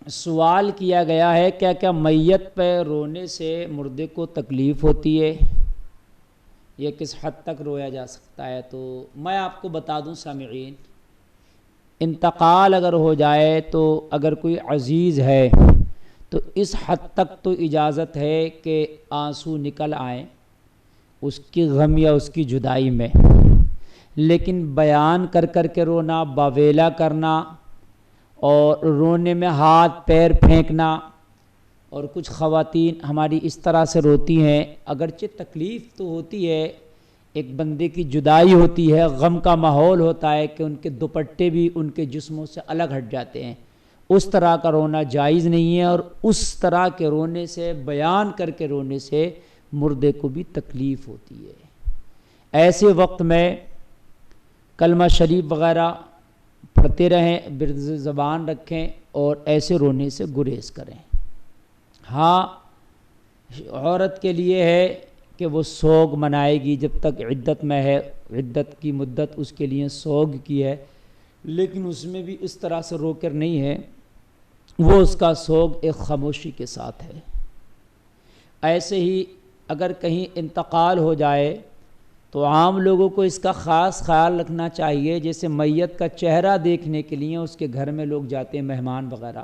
سوال کیا گیا ہے کیا کیا میت پہ رونے سے مردے کو تکلیف ہوتی ہے، یہ کس حد تک رویا جا سکتا ہے؟ تو میں آپ کو بتا دوں سامعین، انتقال اگر ہو جائے تو اگر کوئی عزیز ہے تو اس حد تک تو اجازت ہے کہ آنسو نکل آئیں اس کی غم یا اس کی جدائی میں، لیکن بیان کر کر کے رونا، باویلا کرنا اور رونے میں ہاتھ پیر پھینکنا، اور کچھ خواتین ہماری اس طرح سے روتی ہیں، اگرچہ تکلیف تو ہوتی ہے، ایک بندے کی جدائی ہوتی ہے، غم کا ماحول ہوتا ہے کہ ان کے دوپٹے بھی ان کے جسموں سے الگ ہٹ جاتے ہیں، اس طرح کا رونا جائز نہیں ہے، اور اس طرح کے رونے سے، بیان کر کے رونے سے مردے کو بھی تکلیف ہوتی ہے۔ ایسے وقت میں کلمہ شریف وغیرہ پڑھتے رہیں، برد زبان رکھیں اور ایسے رونے سے گریز کریں۔ ہاں، عورت کے لیے ہے کہ وہ سوگ منائے گی جب تک عدت میں ہے، عدت کی مدت اس کے لیے سوگ کی ہے، لیکن اس میں بھی اس طرح سے رو کر نہیں ہے، وہ اس کا سوگ ایک خاموشی کے ساتھ ہے۔ ایسے ہی اگر کہیں انتقال ہو جائے تو عام لوگوں کو اس کا خاص خیال رکھنا چاہیے، جیسے میت کا چہرہ دیکھنے کے لیے اس کے گھر میں لوگ جاتے ہیں، مہمان وغیرہ،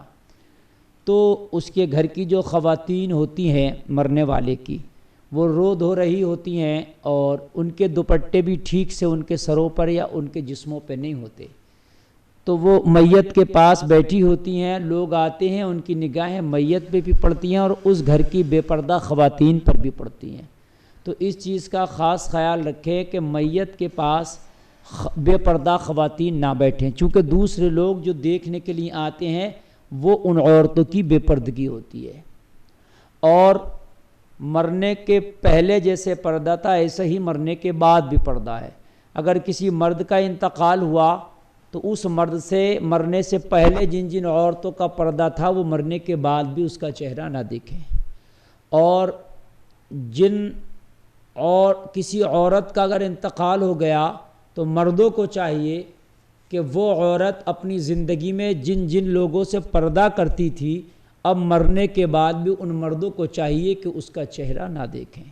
تو اس کے گھر کی جو خواتین ہوتی ہیں مرنے والے کی، وہ رو دھو رہی ہوتی ہیں اور ان کے دوپٹے بھی ٹھیک سے ان کے سروں پر یا ان کے جسموں پہ نہیں ہوتے، تو وہ میت کے پاس بیٹھی ہوتی ہیں، لوگ آتے ہیں، ان کی نگاہیں میت پہ بھی پڑتی ہیں اور اس گھر کی بے پردہ خواتین پر بھی پڑتی ہیں۔ تو اس چیز کا خاص خیال رکھیں کہ میت کے پاس بے پردہ خواتین نہ بیٹھیں، چونکہ دوسرے لوگ جو دیکھنے کے لیے آتے ہیں وہ ان عورتوں کی بے پردگی ہوتی ہے، اور مرنے کے پہلے جیسے پردہ تھا ایسے ہی مرنے کے بعد بھی پردہ ہے۔ اگر کسی مرد کا انتقال ہوا تو اس مرد سے مرنے سے پہلے جن جن عورتوں کا پردہ تھا وہ مرنے کے بعد بھی اس کا چہرہ نہ دیکھیں، اور اور کسی عورت کا اگر انتقال ہو گیا تو مردوں کو چاہیے کہ وہ عورت اپنی زندگی میں جن جن لوگوں سے پردہ کرتی تھی اب مرنے کے بعد بھی ان مردوں کو چاہیے کہ اس کا چہرہ نہ دیکھیں۔